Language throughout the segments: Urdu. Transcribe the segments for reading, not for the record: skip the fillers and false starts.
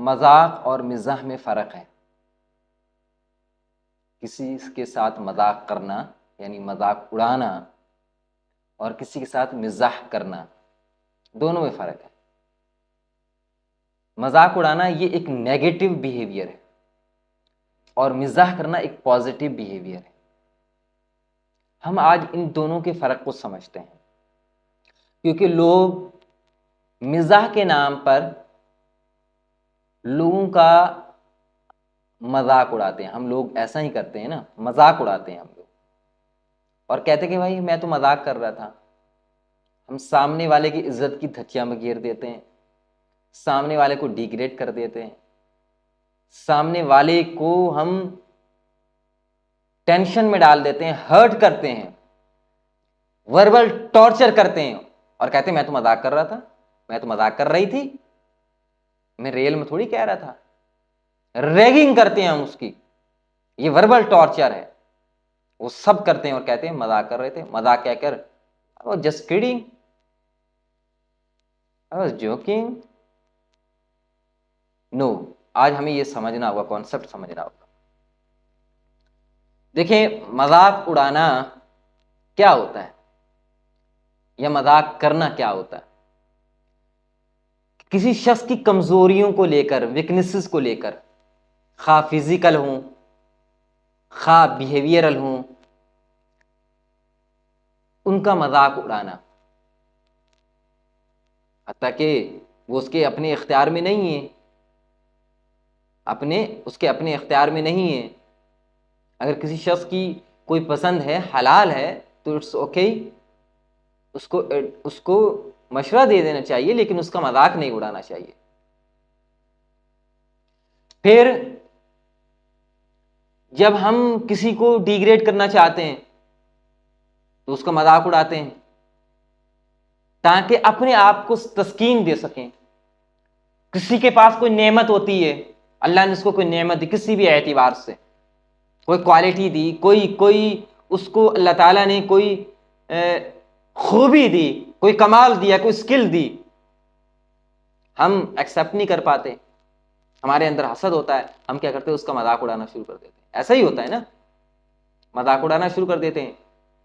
مذاق اور مزاح میں فرق ہے۔ کسی کے ساتھ مذاق کرنا یعنی مذاق اڑانا اور کسی کے ساتھ مزاح کرنا، دونوں میں فرق ہے۔ مذاق اڑانا یہ ایک نیگیٹو بیہیویئر ہے اور مزاح کرنا ایک پازیٹیو بیہیویئر ہے۔ ہم آج ان دونوں کے فرق کو سمجھتے ہیں، کیونکہ لوگ مزاح کے نام پر لوگوں کا مذاق اڑاتے ہیں۔ ہم لوگ ایسا ہی کرتے ہیں نا، مذاق اڑاتے ہیں ہم لوگ اور کہتے کہ بھائی میں تو مذاق کر رہا تھا۔ ہم سامنے والے کی عزت کی دھچیاں میں گھیر دیتے ہیں، سامنے والے کو ڈیگریڈ کر دیتے ہیں، سامنے والے کو ہم ٹینشن میں ڈال دیتے ہیں، ہرٹ کرتے ہیں، وربل ٹارچر کرتے ہیں اور کہتے ہیں میں تو مذاق کر رہا تھا، میں تو مذاق کر رہی تھی، میں ریل میں تھوڑی کہہ رہا تھا۔ ریگنگ کرتے ہیں ہم اس کی، یہ وربل ٹارچر ہے۔ وہ سب کرتے ہیں اور کہتے ہیں مذاق کر رہے تھے، مذاق کہہ کر I was just kidding, I was joking. No، آج ہمیں یہ سمجھنا ہوگا، کانسیپٹ سمجھنا ہوگا۔ دیکھیں مذاق اڑانا کیا ہوتا ہے یا مذاق کرنا کیا ہوتا ہے؟ کسی شخص کی کمزوریوں کو لے کر، ویکنیسز کو لے کر، خواہ فزیکل ہوں خواہ بیہیویئرل ہوں، ان کا مذاق اڑانا، حتیٰ کہ وہ اس کے اپنے اختیار میں نہیں ہے، اس کے اپنے اختیار میں نہیں ہے۔ اگر کسی شخص کی کوئی پسند ہے، حلال ہے، تو اٹس اوکے، اس کو مشورہ دے دینا چاہیے، لیکن اس کا مذاق نہیں اڑانا چاہیے۔ پھر جب ہم کسی کو ڈیگریڈ کرنا چاہتے ہیں تو اس کا مذاق اڑاتے ہیں تاکہ اپنے آپ کو تسکین دے سکیں۔ کسی کے پاس کوئی نعمت ہوتی ہے، اللہ نے اس کو کوئی نعمت دی کسی بھی اعتبار سے، کوئی کوالٹی دی، کوئی اس کو اللہ تعالیٰ نے کوئی خوبی دی، کوئی کمال دیا، کوئی اسکل دی، ہم ایکسیپٹ نہیں کر پاتے، ہمارے اندر حسد ہوتا ہے، ہم کیا کرتے ہیں اس کا مذاق اڑانا شروع کر دیتے ہیں۔ ایسا ہی ہوتا ہے نا، مذاق اڑانا شروع کر دیتے ہیں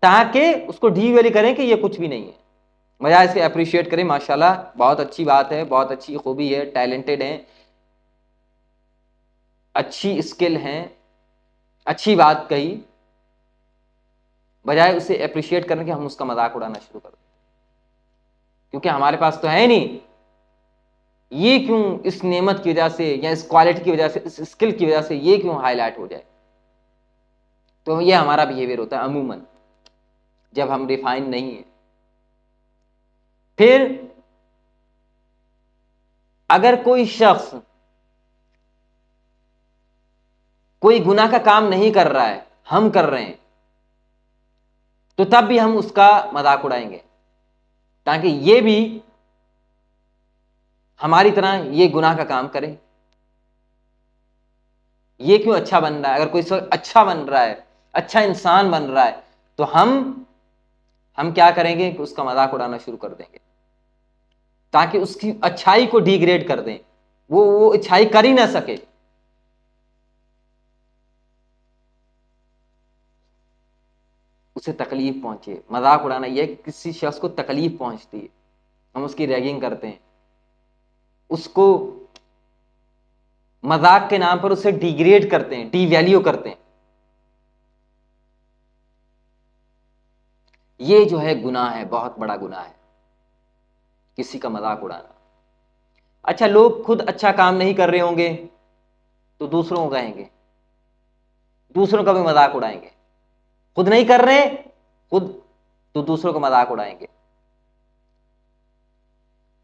تاکہ اس کو ڈی ویلی کریں کہ یہ کچھ بھی نہیں ہے، بجائے اسے اپریشیٹ کریں، ماشاءاللہ بہت اچھی بات ہے، بہت اچھی خوبی ہے، ٹیلنٹڈ ہیں، اچھی اسکل ہیں، اچھی بات کہی، بجائے اسے اپریشیٹ کرنے کے ہم اس کا مذاق اڑانا شروع کر دیں، کیونکہ ہمارے پاس تو ہے نہیں، یہ کیوں اس نعمت کی وجہ سے یا اس کوالٹی کی وجہ سے، اس اسکل کی وجہ سے یہ کیوں ہائی لائٹ ہو جائے۔ تو یہ ہمارا بیہیویئر ہوتا ہے عموماً جب ہم ریفائن نہیں ہیں۔ پھر اگر کوئی شخص کوئی گناہ کا کام نہیں کر رہا ہے، ہم کر رہے ہیں، تو تب بھی ہم اس کا مذاق اڑائیں گے تاکہ یہ بھی ہماری طرح یہ گناہ کا کام کرے۔ یہ کیوں اچھا بن رہا ہے؟ اگر کوئی اچھا بن رہا ہے، اچھا انسان بن رہا ہے، تو ہم کیا کریں گے کہ اس کا مذاق اڑانا شروع کر دیں گے تاکہ اس کی اچھائی کو ڈیگریڈ کر دیں، وہ اچھائی کر ہی نہ سکے۔ اسے تکلیف پہنچے، مذاق اڑانا یہ کہ کسی شخص کو تکلیف پہنچتی ہے، ہم اس کی ریگنگ کرتے ہیں، اس کو مذاق کے نام پر اسے ڈیگریڈ کرتے ہیں، ڈی ویلیو کرتے ہیں، یہ جو ہے گناہ ہے، بہت بڑا گناہ ہے کسی کا مذاق اڑانا۔ اچھا، لوگ خود اچھا کام نہیں کر رہے ہوں گے تو دوسروں کو کہیں گے، دوسروں کا بھی مذاق اڑائیں گے، خود نہیں کر رہے خود تو دوسروں کو مذاق اڑائیں گے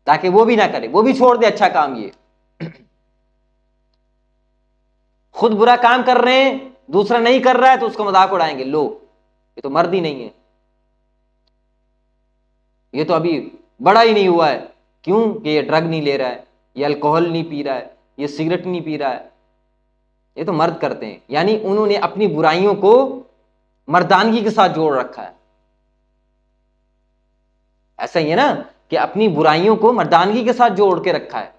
تاکہ وہ بھی نہ کرے، وہ بھی چھوڑ دے اچھا کام۔ یہ خود برا کام کر رہے ہیں، دوسرا نہیں کر رہا ہے تو اس کو مذاق اڑائیں گے، لو یہ تو مرد ہی نہیں ہے، یہ تو ابھی بڑا ہی نہیں ہوا ہے، کیوں کہ یہ ڈرگ نہیں لے رہا ہے، یہ الکوہل نہیں پی رہا ہے، یہ سگریٹ نہیں پی رہا ہے، یہ تو مرد کرتے ہیں۔ یعنی انہوں نے اپنی برائیوں کو مردانگی کے ساتھ جوڑ رکھا ہے۔ ایسا ہی ہے نا کہ اپنی برائیوں کو مردانگی کے ساتھ جوڑ کے رکھا ہے۔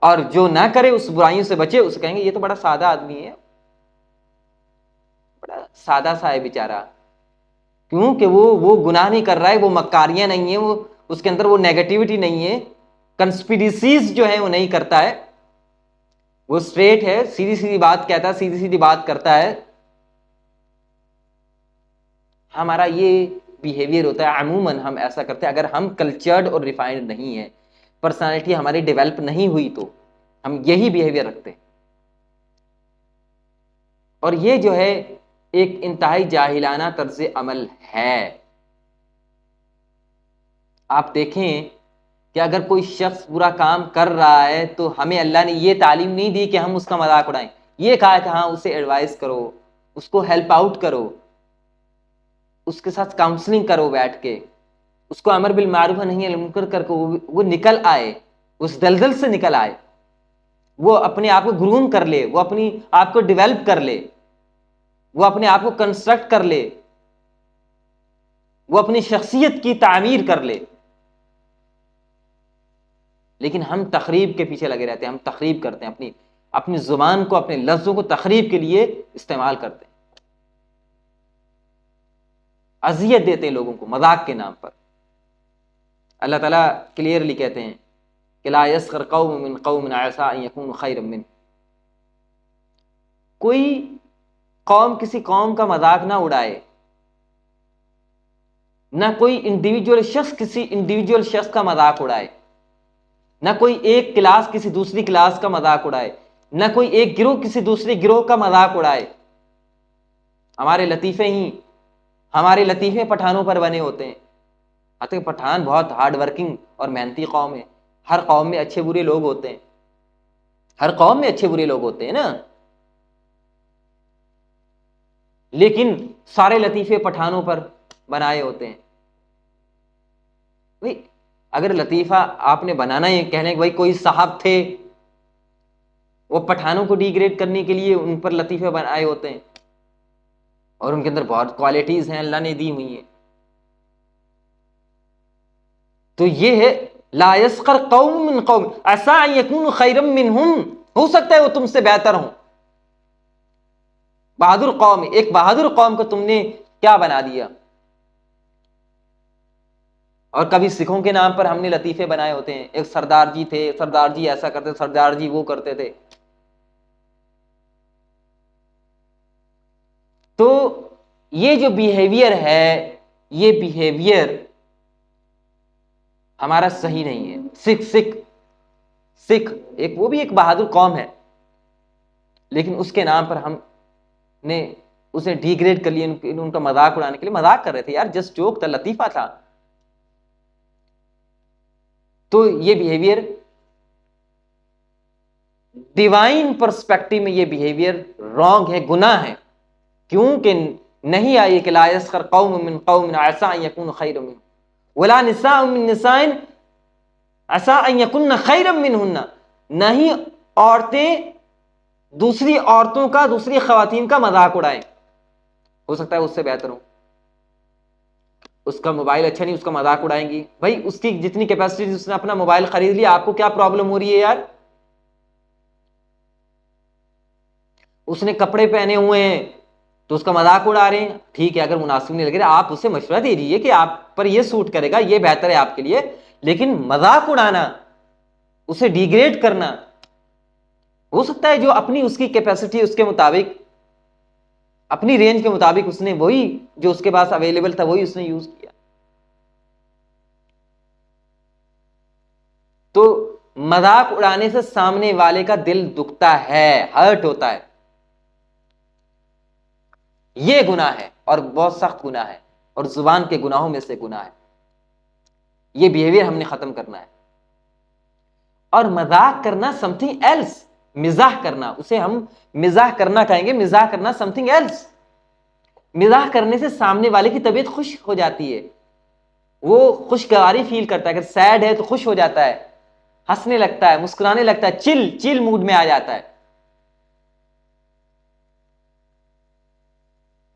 اور جو نہ کرے اس برائیوں سے بچے، اسے کہیں گے یہ تو بڑا سادہ آدمی ہے، بڑا سادہ سا ہے بیچارہ، کیوں کہ وہ گناہ نہیں کر رہا ہے، وہ مکاریاں نہیں ہیں، وہ اس کے اندر وہ نیگیٹیوٹی نہیں ہے، کنسپیریسیز جو ہیں وہ نہیں کرتا ہے، وہ اسٹریٹ ہے، سیدھی سیدھی بات کہتا ہے، سیدھی سیدھی بات کرتا ہے. ہمارا یہ بیہیویئر ہوتا ہے، عموماً ہم ایسا کرتے ہیں. اگر ہم کلچرڈ اور ریفائنڈ نہیں ہیں، پرسنالٹی ہماری ڈیولپ نہیں ہوئی، تو ہم یہی بیہیویئر رکھتے ہیں. اور یہ جو ہے ایک انتہائی جاہلانہ طرز عمل ہے. آپ دیکھیں کہ اگر کوئی شخص برا کام کر رہا ہے تو ہمیں اللہ نے یہ تعلیم نہیں دی کہ ہم اس کا مذاق اڑائیں. یہ کہا کہ ہاں اسے ایڈوائز کرو، اس کو ہیلپ آؤٹ کرو، اس کے ساتھ کاؤنسلنگ کرو بیٹھ کے، اس کو امر بالمعروف نہیں المنکر کر کے وہ نکل آئے، اس دلدل سے نکل آئے، وہ اپنے آپ کو گروم کر لے، وہ اپنی آپ کو ڈیولپ کر لے، وہ اپنے آپ کو کنسٹرکٹ کر لے، وہ اپنی شخصیت کی تعمیر کر لے. لیکن ہم تخریب کے پیچھے لگے رہتے ہیں، ہم تخریب کرتے ہیں، اپنی زبان کو، اپنے لفظوں کو تخریب کے لیے استعمال کرتے ہیں، اذیت دیتے ہیں لوگوں کو مذاق کے نام پر. اللہ تعالیٰ کلیئرلی کہتے ہیں کہ لا یسخر قوم من قوم عسى ان يكونوا خيرا منهم. کوئی قوم کسی قوم کا مذاق نہ اڑائے، نہ کوئی انڈیویجول شخص کسی انڈیویجول شخص کا مذاق اڑائے، نہ کوئی ایک کلاس کسی دوسری کلاس کا مذاق اڑائے، نہ کوئی ایک گروہ کسی دوسرے گروہ کا مذاق اڑائے. ہمارے لطیفے پٹھانوں پر بنے ہوتے ہیں. حتیٰ کہ پٹھان بہت ہارڈ ورکنگ اور محنتی قوم ہے. ہر قوم میں اچھے برے لوگ ہوتے ہیں، ہر قوم میں اچھے برے لوگ ہوتے ہیں نا، لیکن سارے لطیفے پٹھانوں پر بنائے ہوتے ہیں. اگر لطیفہ آپ نے بنانا ہے، کہنے کہ بھائی کوئی صاحب تھے، وہ پٹھانوں کو ڈیگریڈ کرنے کے لیے ان پر لطیفے بنائے ہوتے ہیں، اور ان کے اندر بہت کوالٹیز ہیں اللہ نے دی ہوئی ہیں. تو یہ ہے لا یسخر قوم من قوم عسى ان يكونوا خيرا منهم، ہو سکتا ہے وہ تم سے بہتر ہوں. بہادر قوم، ایک بہادر قوم کو تم نے کیا بنا دیا. اور کبھی سکھوں کے نام پر ہم نے لطیفے بنائے ہوتے ہیں، ایک سردار جی تھے، سردار جی ایسا کرتے، سردار جی وہ کرتے تھے. تو یہ جو بیہیویئر ہے، یہ بیہیویئر ہمارا صحیح نہیں ہے. سکھ وہ بھی ایک بہادر قوم ہے، لیکن اس کے نام پر ہم نے اسے ڈیگریڈ کر لیا، ان کا مذاق اڑانے کے لیے. مذاق کر رہے تھے یار، جسٹ جوک تھا، لطیفہ تھا. تو یہ بیہیویئر ڈیوائن پرسپیکٹو میں یہ بیہیویئر رانگ ہے، گناہ ہے. کیونکہ نہیں آئی کہ لا یسخر قوم من قوم عسى ان يكونوا خيرا منهم ولا نساء من نساء عسى ان يكن خيرا منهن. نہیں عورتیں دوسری عورتوں کا، دوسری خواتین کا مذاق اڑائیں، ہو سکتا ہے اس سے بہتر ہو. اس کا موبائل اچھا نہیں، اس کا مذاق اڑائیں گی. بھائی اس کی جتنی کیپیسٹی، اس نے اپنا موبائل خرید لیا، آپ کو کیا پرابلم ہو رہی ہے یار؟ اس نے کپڑے پہنے ہوئے ہیں تو اس کا مذاق اڑا رہے ہیں. ٹھیک ہے، اگر مناسب نہیں لگ رہا آپ اسے مشورہ دے دیجیے کہ آپ پر یہ سوٹ کرے گا، یہ بہتر ہے آپ کے لیے. لیکن مذاق اڑانا، اسے ڈیگریڈ کرنا، ہو سکتا ہے جو اپنی اس کی کیپیسٹی، اس کے مطابق، اپنی رینج کے مطابق اس نے وہی جو اس کے پاس اویلیبل تھا وہی اس نے یوز کیا. تو مذاق اڑانے سے سامنے والے کا دل دکھتا ہے، ہرٹ ہوتا ہے. یہ گناہ ہے اور بہت سخت گناہ ہے، اور زبان کے گناہوں میں سے گناہ ہے. یہ بیہیویئر ہم نے ختم کرنا ہے. اور مذاق کرنا سم تھنگ ایلس، مزاح کرنا، اسے ہم مزاح کرنا کہیں گے. مزاح کرنا سم تھنگ ایلس. مزاح کرنے سے سامنے والے کی طبیعت خوش ہو جاتی ہے، وہ خوشگواری فیل کرتا ہے. اگر سیڈ ہے تو خوش ہو جاتا ہے، ہنسنے لگتا ہے، مسکرانے لگتا ہے، چل موڈ میں آ جاتا ہے.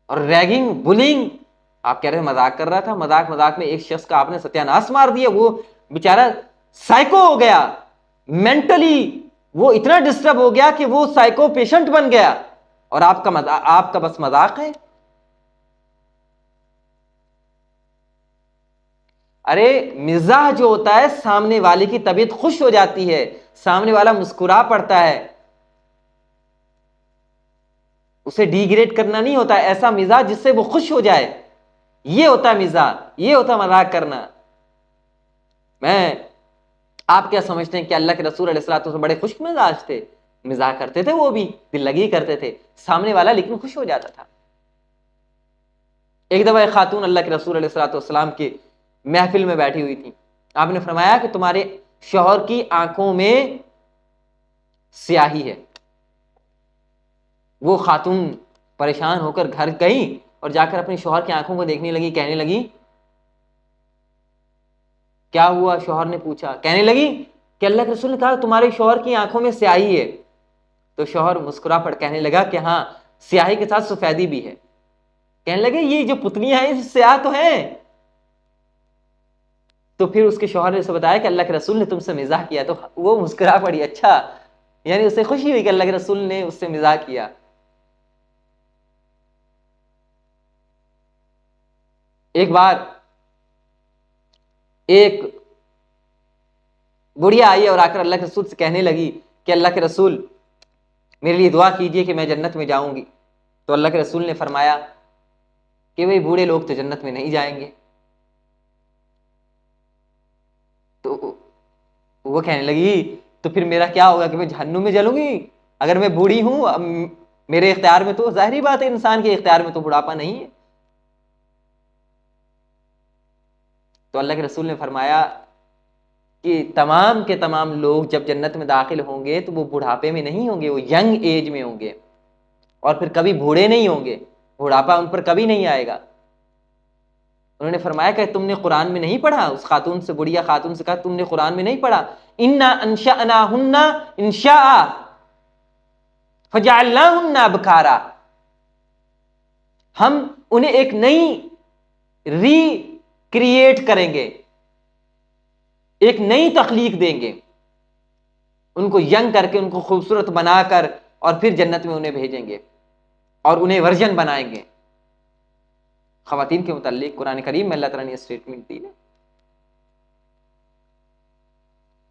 اور ریگنگ، بلنگ، آپ کہہ رہے ہیں مذاق کر رہا تھا، مذاق میں ایک شخص کا آپ نے ستیہ ناش مار دیا، وہ بیچارہ سائیکو ہو گیا، مینٹلی وہ اتنا ڈسٹرب ہو گیا کہ وہ سائیکو پیشنٹ بن گیا، اور آپ کا بس مذاق ہے۔ ارے مزاح جو ہوتا ہے سامنے والے کی طبیعت خوش ہو جاتی ہے، سامنے والا مسکرا پڑتا ہے، اسے ڈیگریڈ کرنا نہیں ہوتا ہے، ایسا مزاح جس سے وہ خوش ہو جائے، یہ ہوتا ہے مزاح، یہ ہوتا ہے مذاق کرنا۔ آپ کیا سمجھتے ہیں کہ اللہ کے رسول علیہ الصلوۃ والسلام بڑے خوش مزاج تھے؟ مزاح کرتے تھے، وہ بھی دل لگی کرتے تھے، سامنے والا لیکن خوش ہو جاتا تھا۔ ایک دفعہ ایک خاتون اللہ کے رسول علیہ الصلوۃ والسلام کی محفل میں بیٹھی ہوئی تھی، آپ نے فرمایا کہ تمہارے شوہر کی آنکھوں میں سیاہی ہے۔ وہ خاتون پریشان ہو کر گھر گئی اور جا کر اپنے شوہر کی آنکھوں کو دیکھنے لگی، کہنے لگی کیا ہوا؟ شوہر نے پوچھا، کہنے لگی کہ اللہ کے رسول نے کہا تمہارے شوہر کی آنکھوں میں سیاہی ہے۔ تو شوہر مسکرا پڑ کہنے لگا کہ ہاں، سیاہی کے ساتھ سفیدی بھی ہے۔ کہنے لگے یہ جو پتلیاں ہیں سیاہ تو ہیں۔ تو پھر اس کے شوہر نے اسے بتایا کہ اللہ کے رسول نے تم سے مزاح کیا، تو وہ مسکرا پڑی، اچھا، یعنی اسے خوشی ہوئی کہ اللہ کے رسول نے اس سے مزاح کیا۔ ایک بار ایک بڑھیا آئی اور آ کر اللہ کے رسول سے کہنے لگی کہ اللہ کے رسول میرے لیے دعا کیجئے کہ میں جنت میں جاؤں گی۔ تو اللہ کے رسول نے فرمایا کہ بھئی بوڑھے لوگ تو جنت میں نہیں جائیں گے۔ تو وہ کہنے لگی تو پھر میرا کیا ہوگا کہ میں جہنم میں جلوں گی؟ اگر میں بوڑھی ہوں، اب میرے اختیار میں تو، ظاہری بات ہے انسان کے اختیار میں تو بڑھاپا نہیں ہے۔ تو اللہ کے رسول نے فرمایا کہ تمام کے تمام لوگ جب جنت میں داخل ہوں گے تو وہ بڑھاپے میں نہیں ہوں گے، وہ ینگ ایج میں ہوں گے، اور پھر کبھی بوڑھے نہیں ہوں گے، بڑھاپا ان پر کبھی نہیں آئے گا۔ انہوں نے فرمایا کہ تم نے قرآن میں نہیں پڑھا؟ اس خاتون سے، بڑھیا خاتون سے کہا تم نے قرآن میں نہیں پڑھا انا انشأناہن انشاء فجعلناہن ابکارا، ہم انہیں ایک نئی ری کریٹ کریں گے، ایک نئی تخلیق دیں گے، ان کو ینگ کر کے، ان کو خوبصورت بنا کر، اور پھر جنت میں انہیں بھیجیں گے اور انہیں ورجن بنائیں گے۔ خواتین کے متعلق قرآن کریم میں اللہ تعالیٰ نے یہ اسٹیٹمنٹ دی ہے۔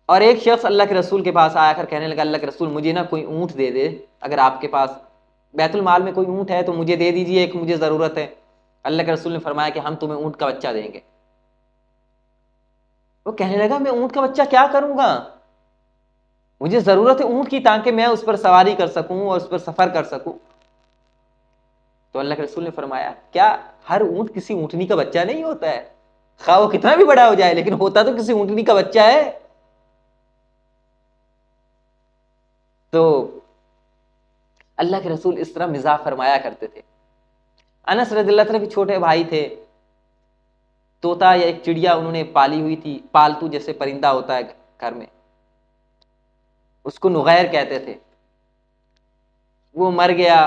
اور ایک شخص اللہ کے رسول کے پاس آیا کر کہنے لگا اللہ کے رسول مجھے نا کوئی اونٹ دے دے، اگر آپ کے پاس بیت المال میں کوئی اونٹ ہے تو مجھے دے دیجیے، ایک مجھے ضرورت ہے۔ اللہ کے رسول نے فرمایا کہ ہم تمہیں اونٹ کا بچہ دیں گے۔ وہ کہنے لگا میں اونٹ کا بچہ کیا کروں گا؟ مجھے ضرورت ہے اونٹ کی تاکہ میں اس پر سواری کر سکوں اور اس پر سفر کر سکوں۔ تو اللہ کے رسول نے فرمایا کیا ہر اونٹ کسی اونٹنی کا بچہ نہیں ہوتا ہے؟ خواہ وہ کتنا بھی بڑا ہو جائے لیکن ہوتا تو کسی اونٹنی کا بچہ ہے۔ تو اللہ کے رسول اس طرح مزاح فرمایا کرتے تھے۔ انس رضی اللہ عنہ کے چھوٹے بھائی تھے، طوطا یا ایک چڑیا انہوں نے پالی ہوئی تھی، پالتو جیسے پرندہ ہوتا ہے گھر میں، اس کو نغیر کہتے تھے۔ وہ مر گیا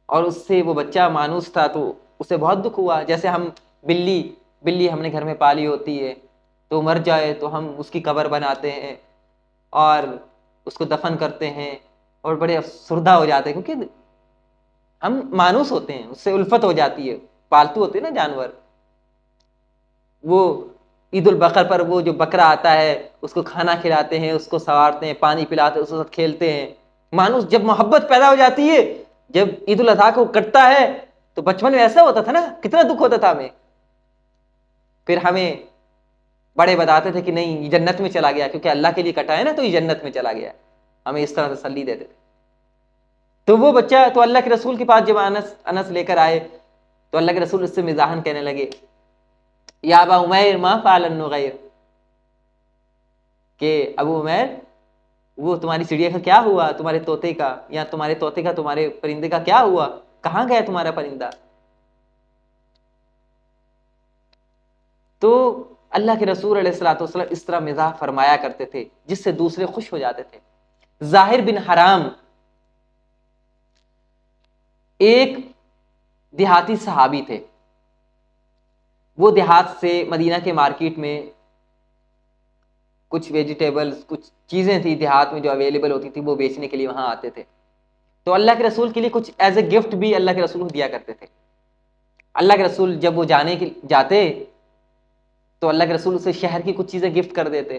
اور اس سے وہ بچہ مانوس تھا تو اسے بہت دکھ ہوا، جیسے ہم بلی ہم نے گھر میں پالی ہوتی ہے تو مر جائے تو ہم اس کی قبر بناتے ہیں اور اس کو دفن کرتے ہیں اور بڑے افسردہ ہو جاتے ہیں، کیونکہ ہم مانوس ہوتے ہیں، اس سے الفت ہو جاتی ہے۔ پالتو ہوتے ہیں نا جانور، وہ عید البقر پر وہ جو بکرا آتا ہے اس کو کھانا کھلاتے ہیں، اس کو سنوارتے ہیں، پانی پلاتے ہیں، اس کے ساتھ کھیلتے ہیں۔ مانوس جب محبت پیدا ہو جاتی ہے، جب عید الاضحیٰ کو کٹتا ہے تو بچپن میں ایسا ہوتا تھا نا، کتنا دکھ ہوتا تھا ہمیں، پھر ہمیں بڑے بتاتے تھے کہ نہیں یہ جنت میں چلا گیا، کیونکہ اللہ کے لیے کٹا ہے نا تو یہ جنت میں چلا گیا، ہمیں اس طرح تسلی دیتے تھے۔ تو وہ بچہ تو اللہ کے رسول کے پاس جب انس لے کر آئے تو اللہ کے رسول اس سے مزاحن کہنے لگے یا ابا عمیر ما فعل النغیر، کہ ابو عمیر وہ تمہاری چڑیا کا کیا ہوا، تمہارے طوطے کا، یا تمہارے طوطے کا، تمہارے پرندے کا کیا ہوا، کہاں گیا تمہارا پرندہ؟ تو اللہ کے رسول علیہ الصلوۃ والسلام اس طرح مزاح فرمایا کرتے تھے جس سے دوسرے خوش ہو جاتے تھے۔ ظاہر بن حرام ایک دیہاتی صحابی تھے، وہ دیہات سے مدینہ کے مارکیٹ میں کچھ ویجیٹیبلز، کچھ چیزیں تھی دیہات میں جو اویلیبل ہوتی تھی، وہ بیچنے کے لیے وہاں آتے تھے. تو اللہ کے رسول کے لیے کچھ ایز اے گفٹ بھی اللہ کے رسول کو دیا کرتے تھے. اللہ کے رسول جب وہ جاتے تو اللہ کے رسول اسے شہر کی کچھ چیزیں گفٹ کر دیتے.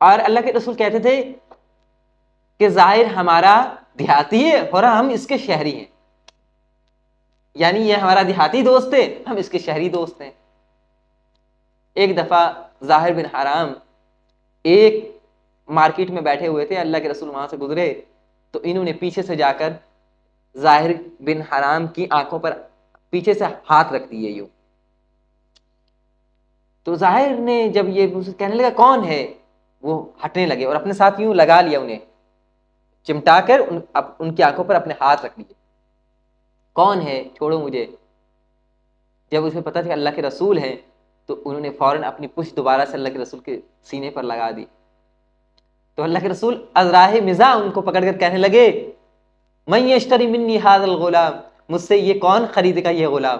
اور اللہ کے رسول کہتے تھے کہ ظاہر ہمارا دیہاتی ہے اور ہم اس کے شہری ہیں، یعنی یہ ہمارا دیہاتی دوست ہے، ہم اس کے شہری دوست ہیں. ایک دفعہ ظاہر بن حرام ایک مارکیٹ میں بیٹھے ہوئے تھے، اللہ کے رسول وہاں سے گزرے تو انہوں نے پیچھے سے جا کر ظاہر بن حرام کی آنکھوں پر پیچھے سے ہاتھ رکھ دیے یوں. تو ظاہر نے جب یہ کہنے لگا کون ہے، وہ ہٹنے لگے اور اپنے ساتھ یوں لگا لیا، انہیں چمٹا کر ان کی آنکھوں پر اپنے ہاتھ رکھ لیے. کون ہے، چھوڑو مجھے. جب اسے پتا تھا اللہ کے رسول ہیں تو انہوں نے فوراً اپنی پشت دوبارہ سے اللہ کے رسول کے سینے پر لگا دی. تو اللہ کے رسول ازراہ مزاح ان کو پکڑ کر کہنے لگے من یشتری منی ھذا الغلام، مجھ سے یہ کون خرید گا یہ غلام.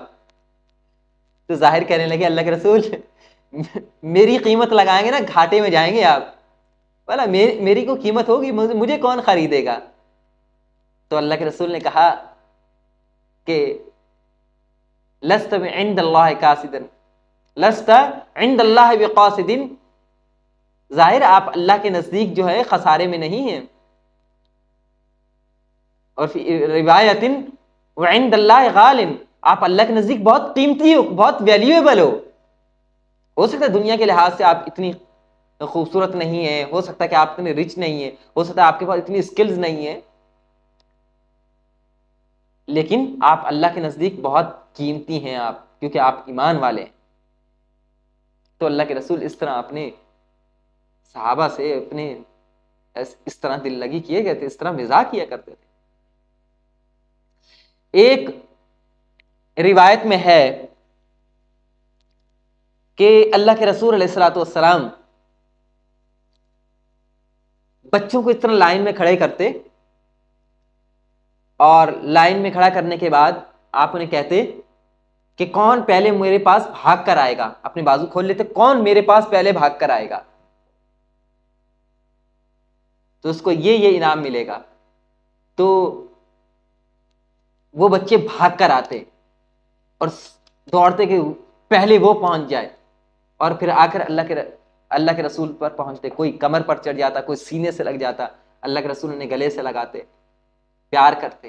تو ظاہر کہنے لگے اللہ کے رسول میری قیمت لگائیں گے نا گھاٹے میں جائیں گے آپ، بولا میری کو قیمت ہوگی، مجھے کون خریدے گا. تو اللہ کے رسول نے کہا کہ لست عند اللہ قاصدا، لست عند اللہ بقاصد، ظاہر آپ اللہ کے نزدیک جو ہے خسارے میں نہیں ہیں. اور فی روایت وعند اللہ غال، آپ اللہ کے نزدیک بہت قیمتی ہو، بہت ویلیویبل ہو سکتا ہے دنیا کے لحاظ سے آپ اتنی خوبصورت نہیں ہیں، ہو سکتا ہے کہ آپ اتنے رچ نہیں ہیں، ہو سکتا ہے آپ کے پاس اتنی اسکلز نہیں ہیں، لیکن آپ اللہ کے نزدیک بہت قیمتی ہیں آپ، کیونکہ آپ ایمان والے ہیں. تو اللہ کے رسول اس طرح اپنے صحابہ سے اپنے اس طرح دل لگی کیے گئے تھے، اس طرح مزاح کیا کرتے تھے. ایک روایت میں ہے کہ اللہ کے رسول علیہ الصلوۃ والسلام بچوں کو اس طرح لائن میں کھڑے کرتے اور لائن میں کھڑا کرنے کے بعد آپ انہیں کہتے کہ کون پہلے میرے پاس بھاگ کر آئے گا، اپنے بازو کھول لیتے، کون میرے پاس پہلے بھاگ کر آئے گا تو اس کو یہ انعام ملے گا. تو وہ بچے بھاگ کر آتے اور دوڑتے کہ پہلے وہ پہنچ جائے، اور پھر آ کر اللہ کے رسول پر پہنچتے. کوئی کمر پر چڑھ جاتا، کوئی سینے سے لگ جاتا، اللہ کے رسول نے گلے سے لگاتے، پیار کرتے،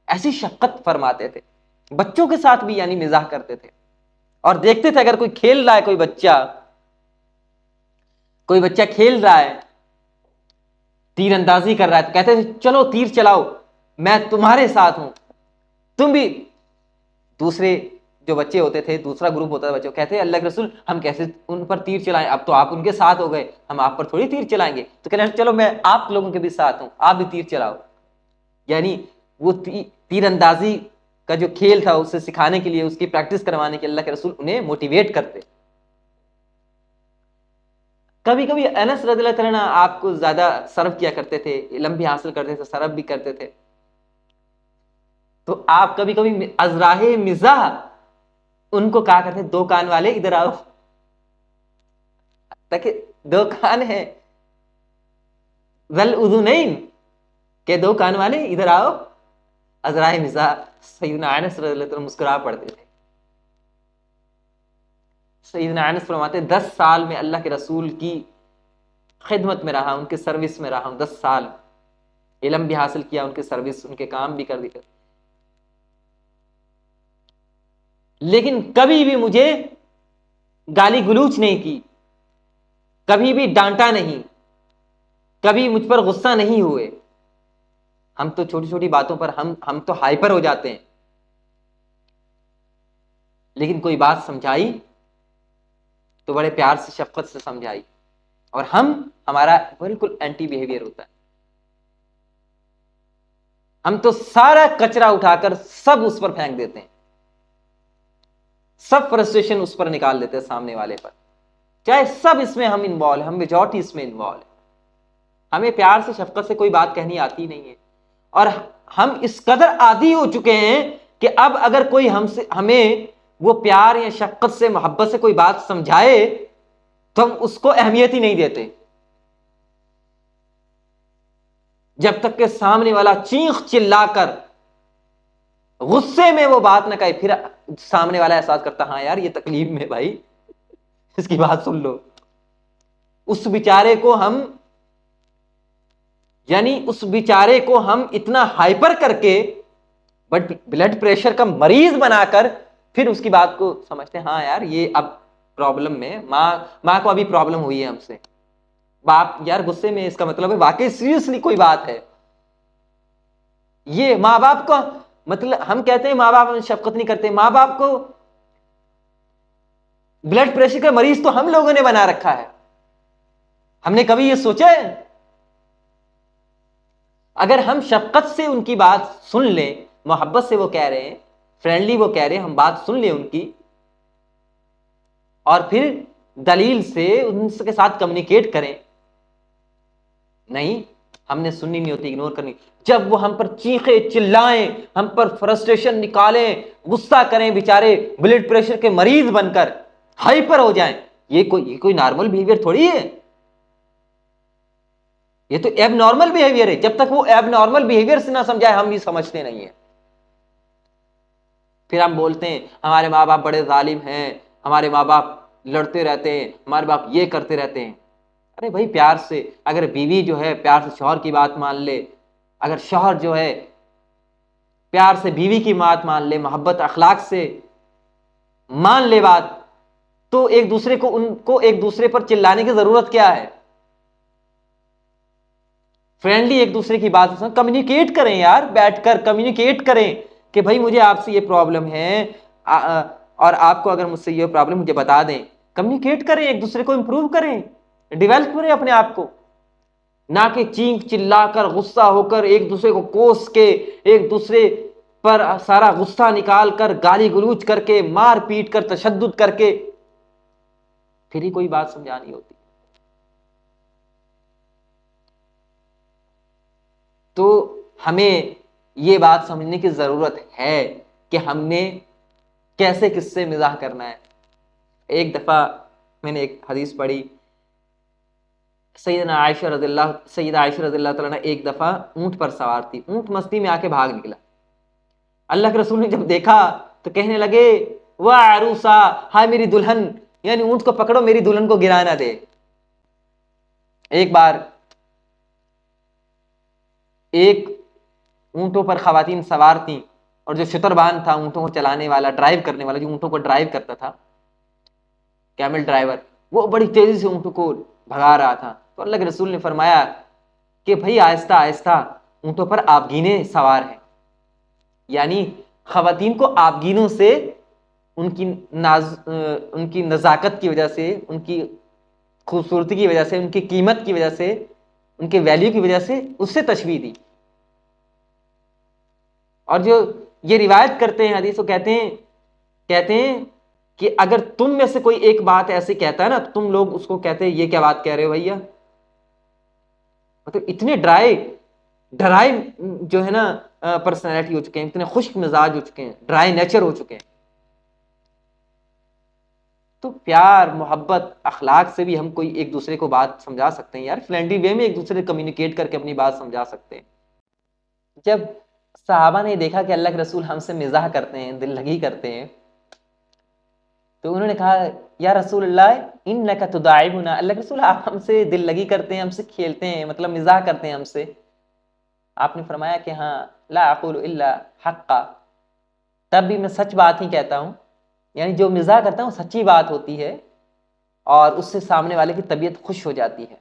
ایسی شفقت فرماتے تھے. بچوں کے ساتھ بھی یعنی مزاح کرتے تھے. اور دیکھتے تھے اگر کوئی کھیل رہا ہے، کوئی بچہ کھیل رہا ہے، تیر اندازی کر رہا ہے، تو کہتے تھے چلو تیر چلاؤ، میں تمہارے ساتھ ہوں. تم بھی، دوسرے جو بچے ہوتے تھے، دوسرا گروپ ہوتا تھا بچوں، کہتے ہیں اللہ کے رسول ہم کیسے ان پر تیر چلائیں، اب تو آپ ان کے ساتھ ہو گئے، ہم آپ پر تھوڑی تیر چلائیں گے. تو کہتے ہیں چلو میں آپ لوگوں کے بھی ساتھ ہوں، آپ بھی تیر چلاؤ. یعنی وہ تیر اندازی کا جو کھیل تھا اسے سکھانے کے لیے، اس کی پریکٹس کروانے کے اللہ کے رسول انہیں موٹیویٹ کرتے. کبھی کبھی انس رضی اللہ تعالیٰ عنہ آپ کو زیادہ سرو کیا کرتے تھے، علم بھی حاصل کرتے تھے، سرو بھی کرتے تھے. تو آپ کبھی کبھی ازراہ مزاح ان کو کہا کرتے دو کان والے ادھر آؤ، تاکہ دو کان ہیں ذل اذنین، کہ دو کان والے ادھر آؤ. ازراہ مزاح سیدنا انس رضی اللہ تعالیٰ مسکرا پڑتے تھے. سیدنا انس فرماتے 10 سال میں اللہ کے رسول کی خدمت میں رہا، ان کے سروس میں رہا ہوں، 10 سال علم بھی حاصل کیا، ان کے سروس، ان کے کام بھی کر دیا، لیکن کبھی بھی مجھے گالی گلوچ نہیں کی، کبھی بھی ڈانٹا نہیں، کبھی مجھ پر غصہ نہیں ہوئے. ہم تو چھوٹی چھوٹی باتوں پر ہم تو ہائپر ہو جاتے ہیں، لیکن کوئی بات سمجھائی تو بڑے پیار سے شفقت سے سمجھائی، اور ہمارا بالکل اینٹی بیہیویئر ہوتا ہے. ہم تو سارا کچرا اٹھا کر سب اس پر پھینک دیتے ہیں، سب فرسٹریشن اس پر نکال دیتے ہیں سامنے والے پر، چاہے سب اس میں ہم انوالو، ہم میجورٹی اس میں انوالو ہے. ہمیں پیار سے شفقت سے کوئی بات کہنی آتی نہیں ہے، اور ہم اس قدر عادی ہو چکے ہیں کہ اب اگر کوئی ہمیں وہ پیار یا شفقت سے، محبت سے کوئی بات سمجھائے تو ہم اس کو اہمیت ہی نہیں دیتے جب تک کہ سامنے والا چیخ چلا کر غصے میں وہ بات نہ کہے، پھر سامنے والا احساس کرتا ہاں یار یہ تکلیف میں بھائی، اس کی بات سن لو. اس بیچارے کو ہم اتنا ہائپر کر کے بلڈ پریشر کا مریض بنا کر پھر اس کی بات کو سمجھتے ہیں ہاں یار یہ اب پرابلم میں ماں کو ابھی پرابلم ہوئی ہے ہم سے. باپ یار غصے میں، اس کا مطلب ہے واقعی سیریسلی کوئی بات ہے. یہ ماں باپ کو مطلب ہم کہتے ہیں ماں باپ ہم شفقت نہیں کرتے، ماں باپ کو بلڈ پریشر کا مریض تو ہم لوگوں نے بنا رکھا ہے. ہم نے کبھی یہ سوچا ہے؟ اگر ہم شفقت سے ان کی بات سن لیں، محبت سے وہ کہہ رہے ہیں، فرینڈلی وہ کہہ رہے ہیں، ہم بات سن لیں ان کی اور پھر دلیل سے ان کے ساتھ کمیونیکیٹ کریں. نہیں، ہم نے سننی نہیں ہوتی، اگنور کرنی. جب وہ ہم پر چیخے چلائیں، ہم پر فرسٹریشن نکالیں، غصہ کریں، بیچارے بلڈ پریشر کے مریض بن کر ہائپر ہو جائیں، یہ کوئی نارمل بیہیویئر تھوڑی ہے. یہ تو ایب نارمل بیہیویئر ہے. جب تک وہ ایب نارمل بیہیویئر سے نہ سمجھائے ہم بھی سمجھتے نہیں ہیں. پھر ہم بولتے ہیں ہمارے ماں باپ بڑے ظالم ہیں، ہمارے ماں باپ لڑتے رہتے ہیں، ہمارے باپ یہ کرتے رہتے ہیں. ارے بھائی پیار سے، اگر بیوی جو ہے پیار سے شوہر کی بات مان لے، اگر شوہر جو ہے پیار سے بیوی کی بات مان لے، محبت اخلاق سے مان لے بات، تو ان کو ایک دوسرے پر چلانے کی ضرورت کیا ہے؟ فرینڈلی ایک دوسرے کی بات کمیونیکیٹ کریں یار، بیٹھ کر کمیونیکیٹ کریں کہ بھائی مجھے آپ سے یہ پرابلم ہے اور آپ کو اگر مجھ سے یہ پرابلم مجھے بتا دیں. کمیونیکیٹ کریں، ایک دوسرے کو امپروو کریں، ڈیولپ کریں اپنے آپ کو. نہ کہ چینخ چلا کر غصہ ہو کر ایک دوسرے کو کوس کے، ایک دوسرے پر سارا غصہ نکال کر گالی گلوچ کر کے مار پیٹ کر تشدد کر کے پھر ہی کوئی بات سمجھانی ہوتی. تو ہمیں یہ بات سمجھنے کی ضرورت ہے کہ ہم نے کیسے کس سے مزاح کرنا ہے. ایک دفعہ میں نے ایک حدیث پڑھی، سیدہ عائشہ رضی اللہ تعالیٰ نے ایک دفعہ اونٹ پر سوار تھی، اونٹ مستی میں آ کے بھاگ نکلا. اللہ کے رسول نے جب دیکھا تو کہنے لگے واہ عروسا، ہائے میری دلہن، یعنی اونٹ کو پکڑو میری دلہن کو گرا نہ دے. ایک بار ایک اونٹوں پر خواتین سوار تھیں اور جو شتربان تھا اونٹوں کو چلانے والا، ڈرائیو کرنے والا، جو اونٹوں کو ڈرائیو کرتا تھا، کیمل ڈرائیور، وہ بڑی تیزی سے اونٹوں کو بھگا رہا تھا. تو اللہ کے رسول نے فرمایا کہ بھائی آہستہ آہستہ، اونٹوں پر آبگینے سوار ہیں. یعنی خواتین کو آبگینوں سے ان کی نزاکت کی وجہ سے، ان کی خوبصورتی کی وجہ سے، ان کی قیمت کی وجہ سے، ان کے ویلیو کی وجہ سے اس سے تشبیہ دی. اور جو یہ روایت کرتے ہیں حدیث کو کہتے ہیں کہ اگر تم میں سے کوئی ایک بات ایسے کہتا ہے نا تو تم لوگ اس کو کہتے ہیں یہ کیا بات کہہ رہے ہو بھیا. مطلب اتنے ڈرائی جو ہے نا پرسنالٹی ہو چکے ہیں، اتنے خشک مزاج ہو چکے ہیں، ڈرائی نیچر ہو چکے ہیں. تو پیار، محبت، اخلاق سے بھی ہم کوئی ایک دوسرے کو بات سمجھا سکتے ہیں یار. فرینڈلی وے میں ایک دوسرے سے کمیونیکیٹ کر کے اپنی بات سمجھا سکتے ہیں. جب صحابہ نے دیکھا کہ اللہ کے رسول ہم سے مزاح کرتے ہیں، دل لگی کرتے ہیں، تو انہوں نے کہا یا رسول اللہ انک تداعبنا، اللہ کے رسول آپ ہم سے دل لگی کرتے ہیں، ہم سے کھیلتے ہیں، مطلب مزاح کرتے ہیں ہم سے. آپ نے فرمایا کہ ہاں لا اقول الا حقا، تب بھی میں سچ بات ہی کہتا ہوں. یعنی جو مزاح کرتا ہوں سچی بات ہوتی ہے اور اس سے سامنے والے کی طبیعت خوش ہو جاتی ہے.